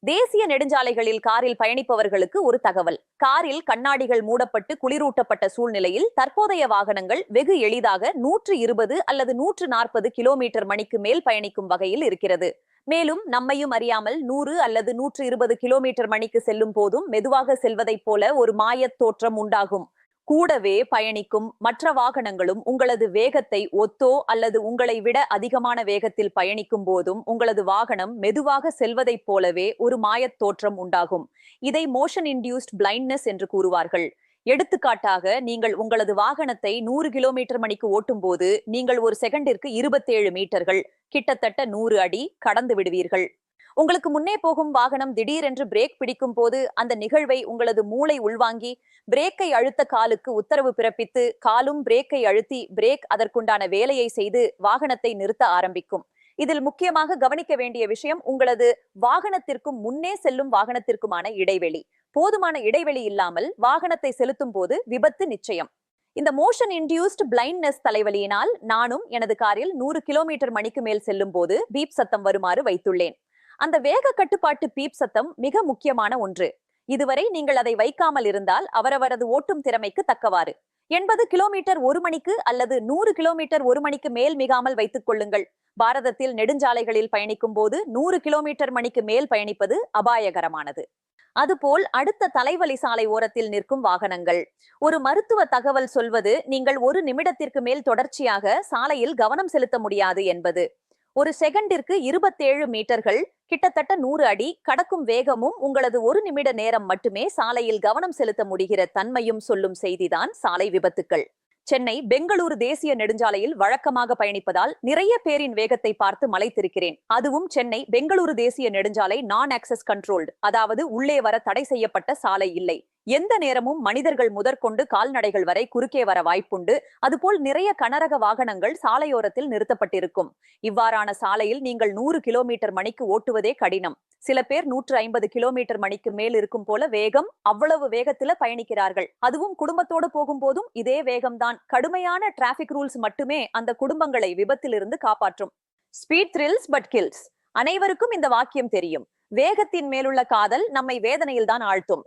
தேசிய நெடுஞ்சாலைகளில் காரில் பயணிப்பவர்களுக்கு ஒரு தகவல். காரில் கண்ணாடிகள் மூடப்பட்டு குளிரூட்டப்பட்ட சூழ்நிலையில் தற்போதைய வாகனங்கள் வெகு எளிதாக 120 அல்லது 140 கிலோமீட்டர் மணிக்கு மேல் பயணிக்கும் வகையில் இருக்கிறது. மேலும் நம்மையும் அறியாமல் 100 அல்லது 120 கிலோமீட்டர் மணிக்கு செல்லும் போதும் மெதுவாக செல்வதைப் போல ஒரு மாயத் தோற்றம் உண்டாகும். கூடவே பயணிக்கும் மற்ற வாகனங்களும் உங்களது வேகத்தை ஒத்தோ அல்லது உங்களை விட அதிகமான வேகத்தில் பயணிக்கும் போதும் உங்களது வாகனம் மெதுவாக செல்வதைப் போலவே ஒரு மாயத் தோற்றம் உண்டாகும். இதை மோஷன் இன்டியூஸ்ட் பிளைண்ட்னஸ் என்று கூறுவார்கள். எடுத்துக்காட்டாக, நீங்கள் உங்களது வாகனத்தை 100 கிலோமீட்டர் மணிக்கு ஓட்டும் போது நீங்கள் ஒரு செகண்டிற்கு 27 மீட்டர்கள், கிட்டத்தட்ட 100 அடி கடந்து விடுவீர்கள். உங்களுக்கு முன்னே போகும் வாகனம் திடீரென்று பிரேக் பிடிக்கும் போது அந்த நிகழ்வை உங்களது மூளை உள்வாங்கி பிரேக்கை அழுத்த காலுக்கு உத்தரவு பிறப்பித்து காலும் பிரேக்கை அழுத்தி பிரேக் அதற்குண்டான வேலையை செய்து வாகனத்தை நிறுத்த ஆரம்பிக்கும். இதில் முக்கியமாக கவனிக்க வேண்டிய விஷயம் உங்களது வாகனத்திற்கும் முன்னே செல்லும் வாகனத்திற்குமான இடைவெளி. போதுமான இடைவெளி இல்லாமல் வாகனத்தை செலுத்தும் போது விபத்து நிச்சயம். இந்த மோஷன் இன்டியூஸ்ட் பிளைண்ட்னஸ் தலைவலியினால் நானும் எனது காரில் 100 கிலோமீட்டர் மணிக்கு மேல் செல்லும் போது பீப் சத்தம் வருமாறு வைத்துள்ளேன். அந்த வேக கட்டுப்பாட்டு பீப் சத்தம் மிக முக்கியமான ஒன்று. இதுவரை நீங்கள் அதை வைக்காமல் இருந்தால் அவரவரது ஓட்டும் திறமைக்கு தக்கவாறு 80 கிலோமீட்டர் ஒரு மணிக்கு அல்லது 100 கிலோமீட்டர் ஒரு மணிக்கு மேல் மிகாமல் வைத்துக் கொள்ளுங்கள். பாரதத்தில் நெடுஞ்சாலைகளில் பயணிக்கும் போது 100 கிலோமீட்டர் மணிக்கு மேல் பயணிப்பது அபாயகரமானது. அதுபோல் அடுத்த தலைவலி சாலை ஓரத்தில் நிற்கும் வாகனங்கள். ஒரு மருத்துவ தகவல் சொல்வது நீங்கள் ஒரு நிமிடத்திற்கு மேல் தொடர்ச்சியாக சாலையில் கவனம் செலுத்த முடியாது என்பது. ஒரு செகண்டிற்கு 27 மீட்டர்கள், கிட்டத்தட்ட 100 அடி கடக்கும் வேகமும் உங்களது ஒரு நிமிட நேரம் மட்டுமே சாலையில் கவனம் செலுத்த முடிகிற தன்மையும் சொல்லும் செய்திதான் சாலை விபத்துக்கள். சென்னை பெங்களூரு தேசிய நெடுஞ்சாலையில் வழக்கமாக பயணிப்பதால் நிறைய பேரின் வேகத்தை பார்த்து மலைத்திருக்கிறேன். அதுவும் சென்னை பெங்களூரு தேசிய நெடுஞ்சாலை நான் ஆக்சஸ் கண்ட்ரோல்டு, அதாவது உள்ளே வர தடை செய்யப்பட்ட சாலை இல்லை. எந்த நேரமும் மனிதர்கள் முதற்கொண்டு கால்நடைகள் வரை குறுக்கே வர வாய்ப்புண்டு. அதுபோல் நிறைய கனரக வாகனங்கள் சாலையோரத்தில் நிறுத்தப்பட்டிருக்கும். இவ்வாறான சாலையில் நீங்கள் 100 கிலோமீட்டர் மணிக்கு ஓட்டுவதே கடினம். சில பேர் 150 கிலோமீட்டர் மணிக்கு மேல் இருக்கும் போல வேகம், அவ்வளவு வேகத்துல பயணிக்கிறார்கள். அதுவும் குடும்பத்தோடு போகும்போதும் இதே வேகம்தான். கடுமையான டிராபிக் ரூல்ஸ் மட்டுமே அந்த குடும்பங்களை விபத்திலிருந்து காப்பாற்றும். Speed thrills but kills. அனைவருக்கும் இந்த வாக்கியம் தெரியும். வேகத்தின் மேலுள்ள காதல் நம்மை வேதனையில் தான் ஆழ்த்தும்.